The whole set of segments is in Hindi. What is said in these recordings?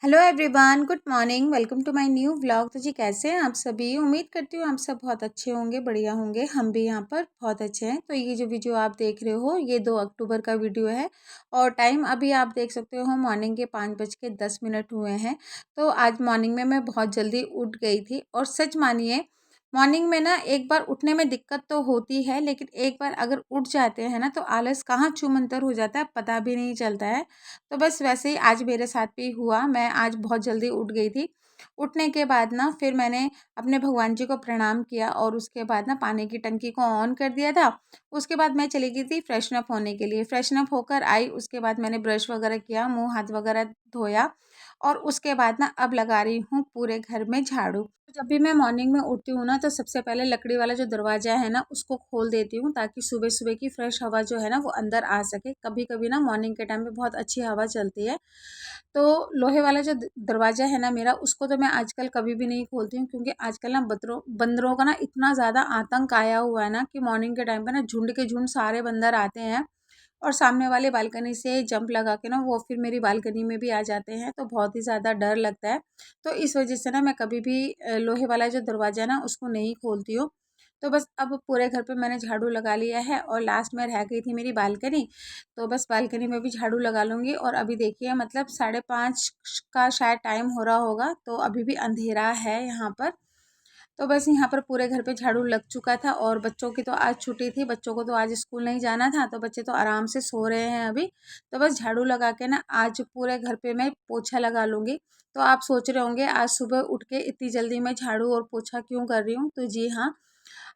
Hello everyone, good morning. Welcome to my new vlog. तो जी कैसे हैं आप सभी? उम्मीद करती हूँ आप सब बहुत अच्छे होंगे, बढ़िया होंगे। हम भी यहाँ पर बहुत अच्छे हैं। तो ये जो वीडियो आप देख रहे हो ये 2 अक्टूबर का वीडियो है और टाइम अभी आप देख सकते हो मॉर्निंग के 5:10 हुए हैं। तो आज मॉर्निंग में मैं बहुत जल्दी उठ गई थी और सच मानिए मॉर्निंग में ना एक बार उठने में दिक्कत तो होती है, लेकिन एक बार अगर उठ जाते हैं ना तो आलस कहाँ छूमंतर हो जाता है पता भी नहीं चलता है। तो बस वैसे ही आज मेरे साथ भी हुआ। मैं आज बहुत जल्दी उठ गई थी। उठने के बाद ना फिर मैंने अपने भगवान जी को प्रणाम किया और उसके बाद ना पानी की टंकी को ऑन कर दिया था। उसके बाद मैं चली गई थी फ्रेशन अप होने के लिए। फ्रेशन अप होकर आई, उसके बाद मैंने ब्रश वगैरह किया, मुँह हाथ वगैरह धोया और उसके बाद ना अब लगा रही हूँ पूरे घर में झाड़ू। जब भी मैं मॉर्निंग में उठती हूँ ना तो सबसे पहले लकड़ी वाला जो दरवाज़ा है ना उसको खोल देती हूँ ताकि सुबह सुबह की फ्रेश हवा जो है ना वो अंदर आ सके। कभी कभी ना मॉर्निंग के टाइम पे बहुत अच्छी हवा चलती है। तो लोहे वाला जो दरवाज़ा है ना मेरा, उसको तो मैं आजकल कभी भी नहीं खोलती हूँ क्योंकि आजकल ना बंदरों का ना इतना ज़्यादा आतंक आया हुआ है ना कि मॉर्निंग के टाइम पे ना झुंड के झुंड सारे बंदर आते हैं और सामने वाले बालकनी से जंप लगा के ना वो फिर मेरी बालकनी में भी आ जाते हैं। तो बहुत ही ज़्यादा डर लगता है। तो इस वजह से ना मैं कभी भी लोहे वाला जो दरवाज़ा है ना उसको नहीं खोलती हूँ। तो बस अब पूरे घर पे मैंने झाड़ू लगा लिया है और लास्ट में रह गई थी मेरी बालकनी। तो बस बालकनी में भी झाड़ू लगा लूँगी और अभी देखिए मतलब 5:30 का शायद टाइम हो रहा होगा, तो अभी भी अंधेरा है यहाँ पर। तो बस यहाँ पर पूरे घर पे झाड़ू लग चुका था और बच्चों की तो आज छुट्टी थी, बच्चों को तो आज स्कूल नहीं जाना था, तो बच्चे तो आराम से सो रहे हैं अभी। तो बस झाड़ू लगा के ना आज पूरे घर पे मैं पोछा लगा लूँगी। तो आप सोच रहे होंगे आज सुबह उठ के इतनी जल्दी मैं झाड़ू और पोछा क्यों कर रही हूँ? तो जी हाँ,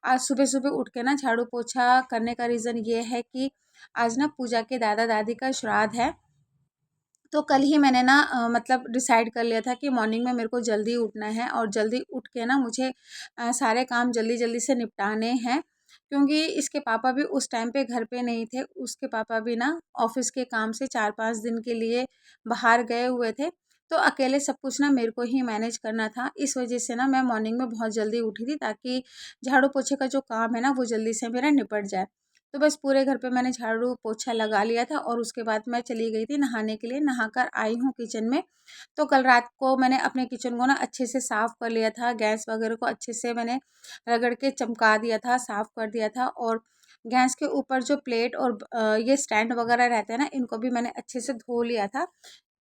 आज सुबह सुबह उठ के ना झाड़ू पोछा करने का रीज़न ये है कि आज ना पूजा के दादा दादी का श्राद्ध है। तो कल ही मैंने ना मतलब डिसाइड कर लिया था कि मॉर्निंग में मेरे को जल्दी उठना है और जल्दी उठ के ना मुझे सारे काम जल्दी जल्दी से निपटाने हैं क्योंकि इसके पापा भी उस टाइम पे घर पे नहीं थे। उसके पापा भी ना ऑफिस के काम से 4-5 दिन के लिए बाहर गए हुए थे। तो अकेले सब कुछ ना मेरे को ही मैनेज करना था। इस वजह से ना मैं मॉर्निंग में बहुत जल्दी उठी थी ताकि झाड़ू पोछे का जो काम है ना वो जल्दी से मेरा निपट जाए। तो बस पूरे घर पे मैंने झाड़ू पोछा लगा लिया था और उसके बाद मैं चली गई थी नहाने के लिए। नहाकर आई हूँ किचन में। तो कल रात को मैंने अपने किचन को ना अच्छे से साफ़ कर लिया था। गैस वगैरह को अच्छे से मैंने रगड़ के चमका दिया था, साफ़ कर दिया था और गैस के ऊपर जो प्लेट और ये स्टैंड वगैरह रहते हैं ना इनको भी मैंने अच्छे से धो लिया था।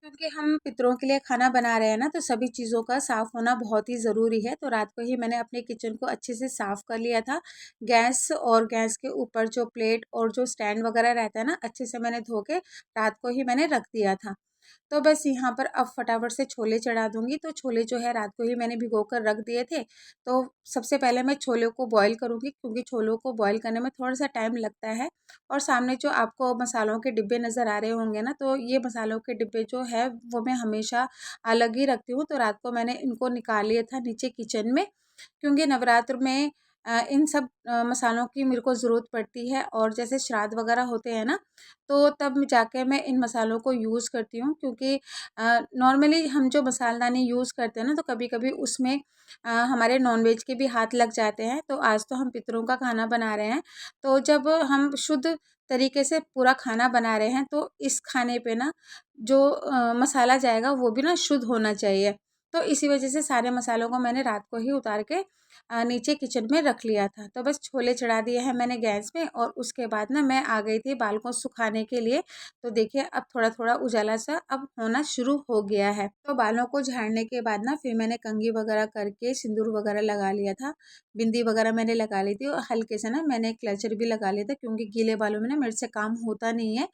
क्योंकि हम पितरों के लिए खाना बना रहे हैं ना तो सभी चीज़ों का साफ़ होना बहुत ही ज़रूरी है। तो रात को ही मैंने अपने किचन को अच्छे से साफ़ कर लिया था। गैस और गैस के ऊपर जो प्लेट और जो स्टैंड वगैरह रहता है ना अच्छे से मैंने धो के रात को ही मैंने रख दिया था। तो बस यहाँ पर अब फटाफट से छोले चढ़ा दूँगी। तो छोले जो है रात को ही मैंने भिगो कर रख दिए थे। तो सबसे पहले मैं छोले को बॉयल करूँगी क्योंकि छोलों को बॉयल करने में थोड़ा-सा टाइम लगता है। और सामने जो आपको मसालों के डिब्बे नज़र आ रहे होंगे ना, तो ये मसालों के डिब्बे जो है वो मैं हमेशा अलग ही रखती हूँ। तो रात को मैंने इनको निकाल लिया था नीचे किचन में क्योंकि नवरात्र में इन सब मसालों की मेरे को ज़रूरत पड़ती है और जैसे श्राद्ध वगैरह होते हैं ना, तो तब जाके मैं इन मसालों को यूज़ करती हूँ क्योंकि नॉर्मली हम जो मसालदानी यूज़ करते हैं ना, तो कभी-कभी उसमें हमारे नॉन-वेज के भी हाथ लग जाते हैं। तो आज तो हम पितरों का खाना बना रहे हैं, तो जब हम शुद्ध तरीके से पूरा खाना बना रहे हैं, तो इस खाने पे ना जो मसाला जाएगा वो भी ना शुद्ध होना चाहिए। तो इसी वजह से सारे मसालों को मैंने रात को ही उतार के नीचे किचन में रख लिया था। तो बस छोले चढ़ा दिए हैं मैंने गैस में और उसके बाद ना मैं आ गई थी बाल को सुखाने के लिए। तो देखिए अब थोड़ा-थोड़ा उजाला सा अब होना शुरू हो गया है। तो बालों को झाड़ने के बाद ना फिर मैंने कंघी वगैरह करके सिंदूर वगैरह लगा लिया था। बिंदी वगैरह मैंने लगा ली थी और हल्के से ना मैंने क्लचर भी लगा लिया था क्योंकि गीले बालों में ना मेरे से काम होता नहीं है।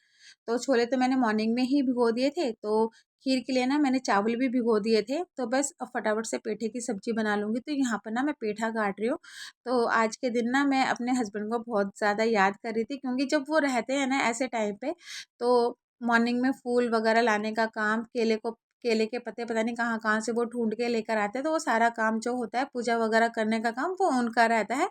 तो छोले तो मैंने मॉर्निंग में ही भिगो दिए थे। तो खीर के लिए ना मैंने चावल भी भिगो दिए थे। तो बस अब फटाफट से पेठे की सब्ज़ी बना लूँगी। तो यहाँ पर ना मैं पेठा काट रही हूँ। तो आज के दिन ना मैं अपने हस्बैंड को बहुत ज़्यादा याद कर रही थी क्योंकि जब वो रहते हैं ना ऐसे टाइम पे, तो मॉर्निंग में फूल वगैरह लाने का काम, केले के पत्ते पता नहीं कहाँ-कहाँ से वो ढूँढ के लेकर आते हैं। तो वो सारा काम जो होता है पूजा वगैरह करने का काम वो उनका रहता है।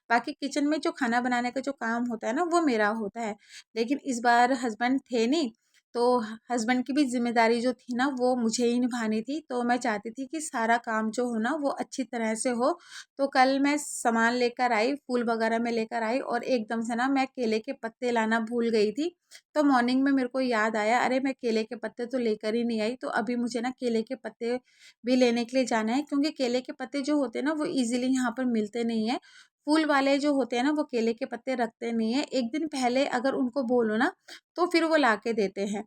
बाकी किचन में जो खाना बनाने का जो काम होता है ना वो मेरा होता है। लेकिन इस बार हस्बैंड थे नहीं, तो हस्बैंड की भी ज़िम्मेदारी जो थी ना वो मुझे ही निभानी थी। तो मैं चाहती थी कि सारा काम जो हो ना वो अच्छी तरह से हो। तो कल मैं सामान लेकर आई, फूल वगैरह मैं लेकर आई और एकदम से ना मैं केले के पत्ते लाना भूल गई थी। तो मॉर्निंग में मेरे को याद आया, अरे मैं केले के पत्ते तो लेकर ही नहीं आई, तो अभी मुझे ना केले के पत्ते भी लेने के लिए जाना है, क्योंकि केले के पत्ते जो होते हैं ना वो ईज़िली यहाँ पर मिलते नहीं हैं। फूल वाले जो होते हैं ना वो केले के पत्ते रखते नहीं हैं। एक दिन पहले अगर उनको बोलो ना तो फिर वो ला के देते हैं।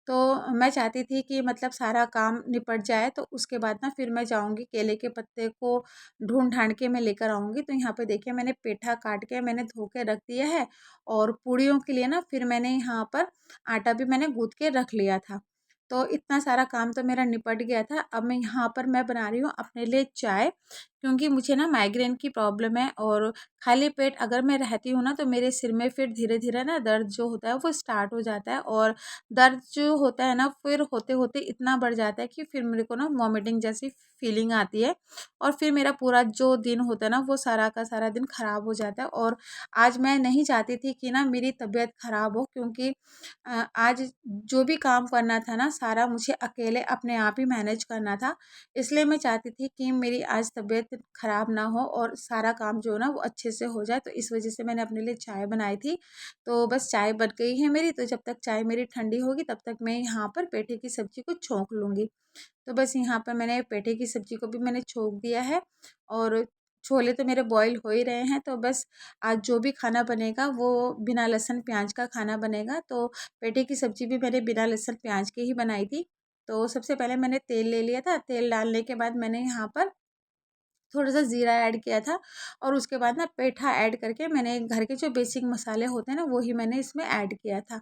तो मैं चाहती थी कि मतलब सारा काम निपट जाए, तो उसके बाद ना फिर मैं जाऊँगी केले के पत्ते को ढूँढ-ढाँड़ के मैं लेकर आऊँगी। तो यहाँ पे देखिए मैंने पेठा काट के मैंने धो के रख दिया है और पूड़ियों के लिए ना फिर मैंने यहाँ पर आटा भी मैंने गूँथ के रख लिया था। तो इतना सारा काम तो मेरा निपट गया था। अब मैं यहाँ पर मैं बना रही हूँ अपने लिए चाय, क्योंकि मुझे ना माइग्रेन की प्रॉब्लम है और खाली पेट अगर मैं रहती हूँ ना तो मेरे सिर में फिर धीरे-धीरे ना दर्द जो होता है वो स्टार्ट हो जाता है, और दर्द जो होता है ना फिर होते-होते इतना बढ़ जाता है कि फिर मेरे को ना वॉमिटिंग जैसी फीलिंग आती है और फिर मेरा पूरा जो दिन होता है ना वो सारा का सारा दिन ख़राब हो जाता है। और आज मैं नहीं चाहती थी कि ना मेरी तबीयत ख़राब हो, क्योंकि आज जो भी काम करना था ना सारा मुझे अकेले अपने आप ही मैनेज करना था। इसलिए मैं चाहती थी कि मेरी आज तबीयत ख़राब ना हो और सारा काम जो है ना वो अच्छे से हो जाए, तो इस वजह से मैंने अपने लिए चाय बनाई थी। तो बस चाय बन गई है मेरी, तो जब तक चाय मेरी ठंडी होगी तब तक मैं यहाँ पर पेठे की सब्ज़ी को छौंक लूँगी। तो बस यहाँ पर मैंने पेठे की सब्ज़ी को भी मैंने छौंक दिया है और छोले तो मेरे बॉईल हो ही रहे हैं। तो बस आज जो भी खाना बनेगा वो बिना लहसुन प्याज का खाना बनेगा। तो पेठे की सब्ज़ी भी मैंने बिना लहसुन प्याज के ही बनाई थी। तो सबसे पहले मैंने तेल ले लिया था, तेल डालने के बाद मैंने यहाँ पर थोड़ा-सा ज़ीरा ऐड किया था और उसके बाद ना पेठा ऐड करके मैंने घर के जो बेसिक मसाले होते हैं ना वही मैंने इसमें ऐड किया था।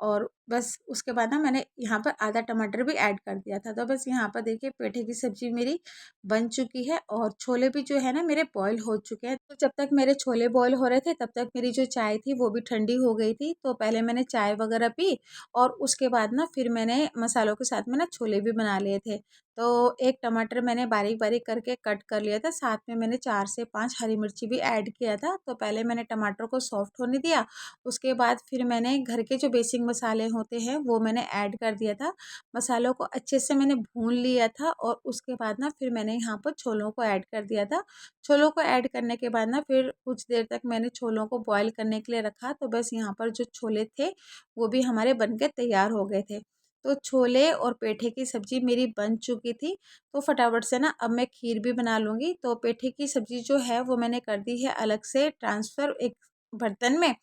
और बस उसके बाद ना मैंने यहाँ पर आधा टमाटर भी ऐड कर दिया था। तो बस यहाँ पर देखिए पेठे की सब्ज़ी मेरी बन चुकी है और छोले भी जो है ना मेरे बॉयल हो चुके हैं। तो जब तक मेरे छोले बॉयल हो रहे थे तब तक मेरी जो चाय थी वो भी ठंडी हो गई थी। तो पहले मैंने चाय वगैरह पी और उसके बाद ना फिर मैंने मसालों के साथ में ना छोले भी बना लिए थे। तो एक टमाटर मैंने बारीक-बारीक करके कट कर लिया था, साथ में मैंने 4 से 5 हरी मिर्ची भी ऐड किया था। तो पहले मैंने टमाटर को सॉफ्ट होने दिया, उसके बाद फिर मैंने घर के जो बेसिक मसाले होते हैं वो मैंने ऐड कर दिया था। मसालों को अच्छे से मैंने भून लिया था और उसके बाद ना फिर मैंने यहाँ पर छोलों को ऐड कर दिया था। छोलों को ऐड करने के बाद ना फिर कुछ देर तक मैंने छोलों को बॉयल करने के लिए रखा। तो बस यहाँ पर जो छोले थे वो भी हमारे बन के तैयार हो गए थे। तो छोले और पेठे की सब्ज़ी मेरी बन चुकी थी। तो फटाफट से ना अब मैं खीर भी बना लूँगी। तो पेठे की सब्ज़ी जो है वो मैंने कर दी है अलग से ट्रांसफ़र एक बर्तन में,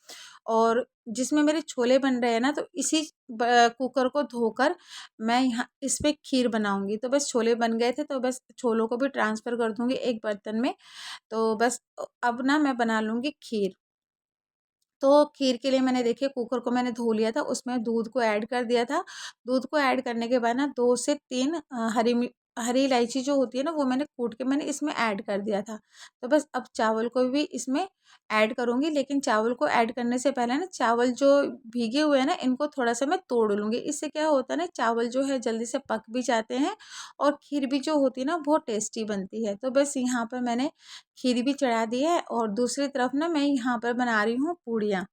और जिसमें मेरे छोले बन रहे हैं ना तो इसी कुकर को धोकर मैं यहाँ इसमें खीर बनाऊँगी। तो बस छोले बन गए थे तो बस छोलों को भी ट्रांसफ़र कर दूँगी एक बर्तन में। तो बस अब ना मैं बना लूँगी खीर। तो खीर के लिए मैंने देखिए कुकर को मैंने धो लिया था, उसमें दूध को ऐड कर दिया था। दूध को ऐड करने के बाद ना 2 से 3 हरी इलायची जो होती है ना वो मैंने कूट के मैंने इसमें ऐड कर दिया था। तो बस अब चावल को भी इसमें ऐड करूँगी, लेकिन चावल को ऐड करने से पहले ना चावल जो भीगे हुए हैं ना इनको थोड़ा-सा मैं तोड़ लूँगी। इससे क्या होता है ना चावल जो है जल्दी से पक भी जाते हैं और खीर भी जो होती है ना बहुत टेस्टी बनती है। तो बस यहाँ पर मैंने खीर भी चढ़ा दी है और दूसरी तरफ ना मैं यहाँ पर बना रही हूँ पूड़ियाँ।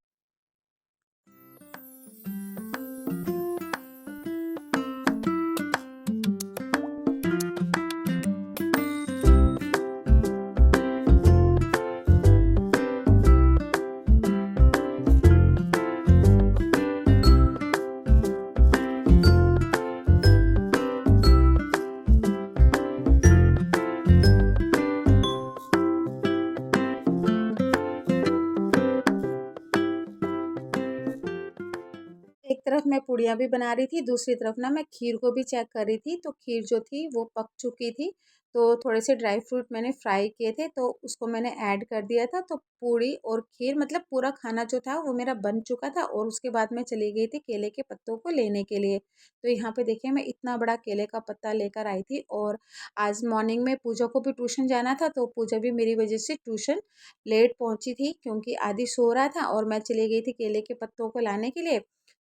एक तरफ मैं पूड़ियाँ भी बना रही थी, दूसरी तरफ ना मैं खीर को भी चेक कर रही थी। तो खीर जो थी वो पक चुकी थी। तो थोड़े से ड्राई फ्रूट मैंने फ्राई किए थे तो उसको मैंने ऐड कर दिया था। तो पूड़ी और खीर मतलब पूरा खाना जो था वो मेरा बन चुका था और उसके बाद मैं चली गई थी केले के पत्तों को लेने के लिए। तो यहाँ पे देखिए मैं इतना बड़ा केले का पत्ता लेकर आई थी और आज मॉर्निंग में पूजा को भी ट्यूशन जाना था, तो पूजा भी मेरी वजह से ट्यूशन लेट पहुँची थी, क्योंकि आदि सो रहा था और मैं चली गई थी केले के पत्तों को लाने के लिए।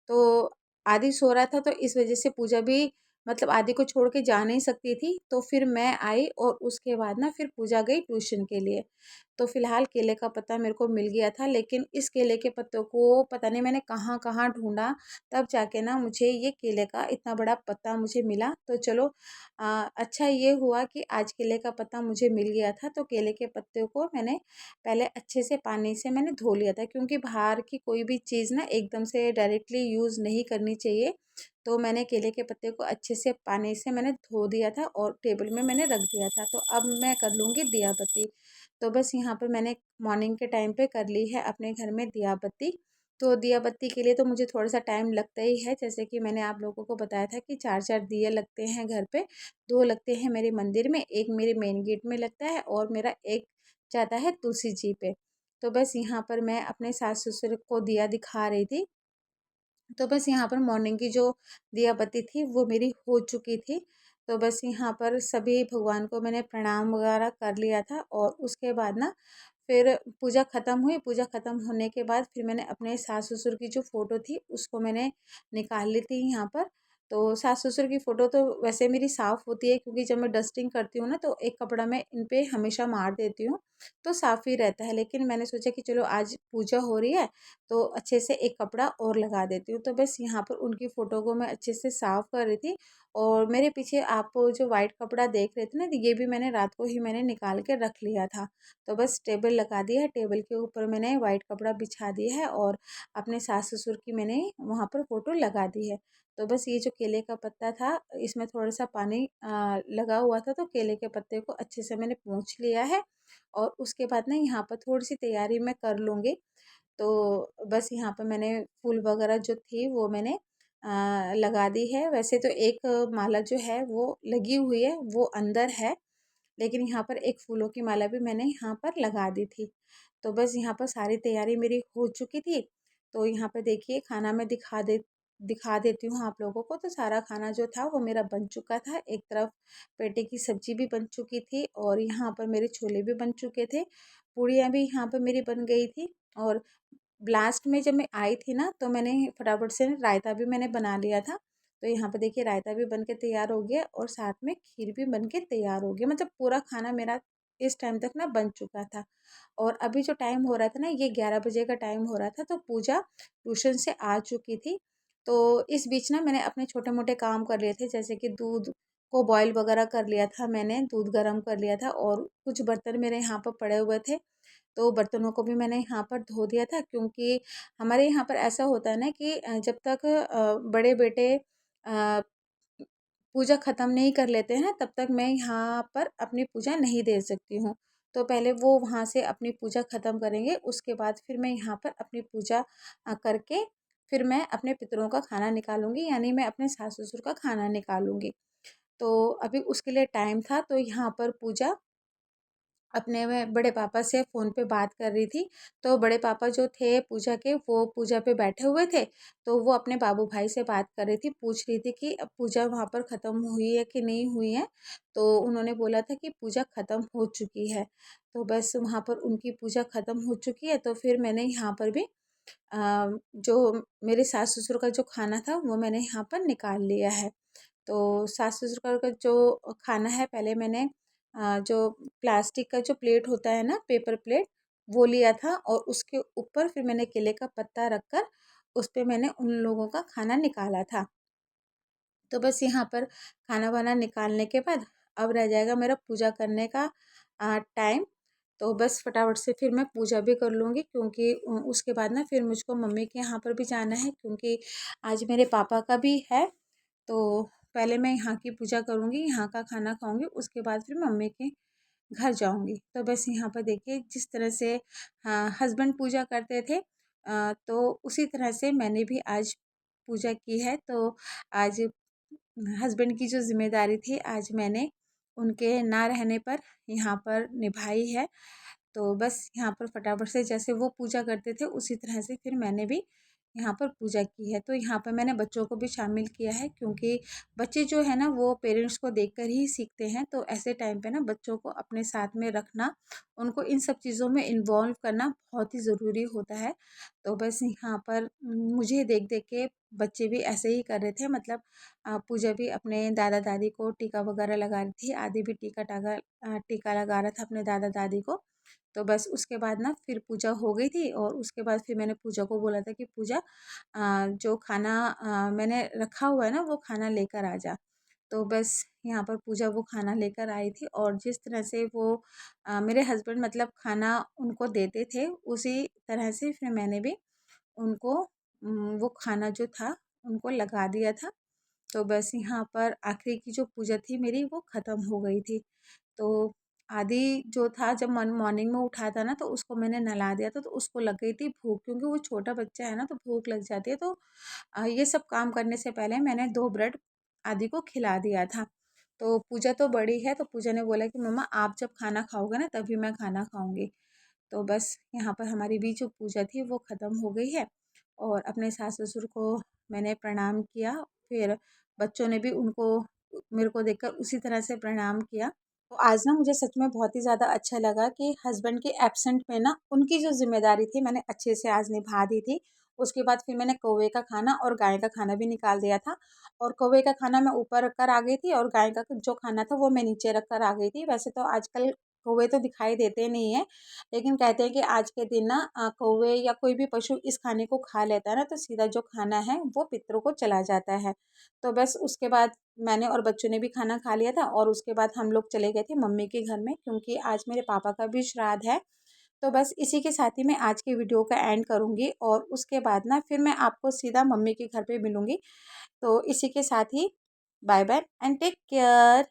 तो आदि सो रहा था तो इस वजह से पूजा भी मतलब आदि को छोड़ के जा नहीं सकती थी। तो फिर मैं आई और उसके बाद ना फिर पूजा गई ट्यूशन के लिए। तो फिलहाल केले का पत्ता मेरे को मिल गया था, लेकिन इस केले के पत्तों को पता नहीं मैंने कहाँ कहाँ ढूंढा, तब जाके ना मुझे ये केले का इतना बड़ा पत्ता मुझे मिला। तो चलो अच्छा ये हुआ कि आज केले का पत्ता मुझे मिल गया था। तो केले के पत्ते को मैंने पहले अच्छे से पानी से मैंने धो लिया था, क्योंकि बाहर की कोई भी चीज़ ना एकदम से डायरेक्टली यूज़ नहीं करनी चाहिए। तो मैंने केले के पत्ते को अच्छे से पानी से मैंने धो दिया था और टेबल में मैंने रख दिया था। तो अब मैं कर लूँगी दिया बत्ती। तो बस यहाँ पर मैंने मॉर्निंग के टाइम पे कर ली है अपने घर में दिया बत्ती। तो दिया बत्ती के लिए तो मुझे थोड़ा सा टाइम लगता ही है, जैसे कि मैंने आप लोगों को बताया था कि 4-4 दिए लगते हैं घर पे। 2 लगते हैं मेरे मंदिर में, एक मेरे मेन गेट में लगता है और मेरा एक जाता है तुलसी जी पे। तो बस यहाँ पर मैं अपने सास ससुर को दिया दिखा रही थी। तो बस यहाँ पर मॉर्निंग की जो दिया बत्ती थी वो मेरी हो चुकी थी। तो बस यहाँ पर सभी भगवान को मैंने प्रणाम वगैरह कर लिया था और उसके बाद ना फिर पूजा ख़त्म हुई। पूजा ख़त्म होने के बाद फिर मैंने अपने सास ससुर की जो फ़ोटो थी उसको मैंने निकाल ली थी यहाँ पर। तो सास ससुर की फ़ोटो तो वैसे मेरी साफ़ होती है, क्योंकि जब मैं डस्टिंग करती हूँ ना तो एक कपड़ा मैं इन पे हमेशा मार देती हूँ, तो साफ़ ही रहता है। लेकिन मैंने सोचा कि चलो आज पूजा हो रही है तो अच्छे से एक कपड़ा और लगा देती हूँ। तो बस यहाँ पर उनकी फ़ोटो को मैं अच्छे से साफ़ कर रही थी। और मेरे पीछे आप जो वाइट कपड़ा देख रहे थे ना, ये भी मैंने रात को ही मैंने निकाल के रख लिया था। तो बस टेबल लगा दिया है, टेबल के ऊपर मैंने वाइट कपड़ा बिछा दिया है और अपने सास ससुर की मैंने वहाँ पर फ़ोटो लगा दी है। तो बस ये जो केले का पत्ता था इसमें थोड़ा सा पानी लगा हुआ था, तो केले के पत्ते को अच्छे से मैंने पोंछ लिया है। और उसके बाद ना यहाँ पर थोड़ी सी तैयारी मैं कर लूँगी। तो बस यहाँ पे मैंने फूल वगैरह जो थी वो मैंने लगा दी है। वैसे तो एक माला जो है वो लगी हुई है, वो अंदर है, लेकिन यहाँ पर एक फूलों की माला भी मैंने यहाँ पर लगा दी थी। तो बस यहाँ पर सारी तैयारी मेरी हो चुकी थी। तो यहाँ पे देखिए खाना मैं दिखा देती हूँ आप लोगों को। तो सारा खाना जो था वो मेरा बन चुका था। एक तरफ पेटे की सब्जी भी बन चुकी थी और यहाँ पर मेरे छोले भी बन चुके थे। पूड़ियाँ भी यहाँ पर मेरी बन गई थी। और लास्ट में जब मैं आई थी ना तो मैंने फटाफट से रायता भी मैंने बना लिया था। तो यहाँ पे देखिए रायता भी बन के तैयार हो गया और साथ में खीर भी बन के तैयार हो गया। मतलब पूरा खाना मेरा इस टाइम तक ना बन चुका था। और अभी जो टाइम हो रहा था ना, ये 11 बजे का टाइम हो रहा था। तो पूजा ट्यूशन से आ चुकी थी। तो इस बीच ना मैंने अपने छोटे मोटे काम कर लिए थे, जैसे कि दूध को बॉईल वगैरह कर लिया था, मैंने दूध गर्म कर लिया था और कुछ बर्तन मेरे यहाँ पर पड़े हुए थे। तो बर्तनों को भी मैंने यहाँ पर धो दिया था, क्योंकि हमारे यहाँ पर ऐसा होता है ना कि जब तक बड़े बेटे पूजा ख़त्म नहीं कर लेते हैं तब तक मैं यहाँ पर अपनी पूजा नहीं दे सकती हूँ। तो पहले वो वहाँ से अपनी पूजा ख़त्म करेंगे, उसके बाद फिर मैं यहाँ पर अपनी पूजा करके फिर मैं अपने पितरों का खाना निकालूंगी, यानी मैं अपने सास ससुर का खाना निकालूंगी। तो अभी उसके लिए टाइम था। तो यहाँ पर पूजा अपने मैं बड़े पापा से फ़ोन पे बात कर रही थी। तो बड़े पापा जो थे पूजा के, वो पूजा पे बैठे हुए थे। तो वो अपने बाबू भाई से बात कर रही थी, पूछ रही थी कि अब पूजा वहाँ पर ख़त्म हुई है कि नहीं हुई है। तो उन्होंने बोला था कि पूजा ख़त्म हो चुकी है। तो बस वहाँ पर उनकी पूजा ख़त्म हो चुकी है। तो फिर मैंने यहाँ पर भी जो मेरे सास ससुर का जो खाना था वो मैंने यहाँ पर निकाल लिया है। तो सास ससुर का जो खाना है, पहले मैंने जो प्लास्टिक का जो प्लेट होता है ना, पेपर प्लेट, वो लिया था और उसके ऊपर फिर मैंने केले का पत्ता रखकर उस पे मैंने उन लोगों का खाना निकाला था। तो बस यहाँ पर खाना वाना निकालने के बाद अब रह जाएगा मेरा पूजा करने का टाइम। तो बस फटाफट से फिर मैं पूजा भी कर लूँगी, क्योंकि उसके बाद ना फिर मुझको मम्मी के यहाँ पर भी जाना है, क्योंकि आज मेरे पापा का भी है। तो पहले मैं यहाँ की पूजा करूँगी, यहाँ का खाना खाऊँगी, उसके बाद फिर मम्मी के घर जाऊँगी। तो बस यहाँ पर देखिए जिस तरह से हस्बैंड पूजा करते थे, तो उसी तरह से मैंने भी आज पूजा की है। तो आज हस्बैंड की जो ज़िम्मेदारी थी आज मैंने उनके ना रहने पर यहाँ पर निभाई है। तो बस यहाँ पर फटाफट से जैसे वो पूजा करते थे उसी तरह से फिर मैंने भी यहाँ पर पूजा की है। तो यहाँ पर मैंने बच्चों को भी शामिल किया है, क्योंकि बच्चे जो है ना वो पेरेंट्स को देखकर ही सीखते हैं। तो ऐसे टाइम पे ना बच्चों को अपने साथ में रखना, उनको इन सब चीज़ों में इन्वॉल्व करना बहुत ही ज़रूरी होता है। तो बस यहाँ पर मुझे देख देख के बच्चे भी ऐसे ही कर रहे थे। मतलब पूजा भी अपने दादा दादी को टीका वगैरह लगा रही थी, आदि भी टीका लगा रहा था अपने दादा दादी को। तो बस उसके बाद ना फिर पूजा हो गई थी, और उसके बाद फिर मैंने पूजा को बोला था कि पूजा जो खाना मैंने रखा हुआ है ना वो खाना लेकर आ जा। तो बस यहाँ पर पूजा वो खाना लेकर आई थी, और जिस तरह से वो मेरे हस्बैंड मतलब खाना उनको देते थे, उसी तरह से फिर मैंने भी उनको वो खाना जो था उनको लगा दिया था। तो बस यहाँ पर आखिरी की जो पूजा थी मेरी वो ख़त्म हो गई थी। तो आदि जो था, जब मॉर्निंग में उठा था ना तो उसको मैंने नहला दिया था, तो उसको लग गई थी भूख, क्योंकि वो छोटा बच्चा है ना तो भूख लग जाती है। तो ये सब काम करने से पहले मैंने 2 ब्रेड आदि को खिला दिया था। तो पूजा तो बड़ी है, तो पूजा ने बोला कि मम्मा आप जब खाना खाओगे ना तभी मैं खाना खाऊंगी। तो बस यहाँ पर हमारी भी जो पूजा थी वो ख़त्म हो गई है, और अपने सास ससुर को मैंने प्रणाम किया। फिर बच्चों ने भी उनको मेरे को देखकर उसी तरह से प्रणाम किया। तो आज ना मुझे सच में बहुत ही ज़्यादा अच्छा लगा कि हस्बैंड के एब्सेंट में ना उनकी जो ज़िम्मेदारी थी मैंने अच्छे से आज निभा दी थी। उसके बाद फिर मैंने कौवे का खाना और गाय का खाना भी निकाल दिया था, और कौवे का खाना मैं ऊपर रख कर आ गई थी, और गाय का जो खाना था वो मैं नीचे रख कर आ गई थी। वैसे तो आजकल कौवे तो दिखाई देते नहीं हैं, लेकिन कहते हैं कि आज के दिन ना कौवे या कोई भी पशु इस खाने को खा लेता है ना तो सीधा जो खाना है वो पितरों को चला जाता है। तो बस उसके बाद मैंने और बच्चों ने भी खाना खा लिया था, और उसके बाद हम लोग चले गए थे मम्मी के घर में, क्योंकि आज मेरे पापा का भी श्राद्ध है। तो बस इसी के साथ ही मैं आज की वीडियो का एंड करूँगी, और उसके बाद ना फिर मैं आपको सीधा मम्मी के घर पे मिलूँगी। तो इसी के साथ ही bye bye and take care.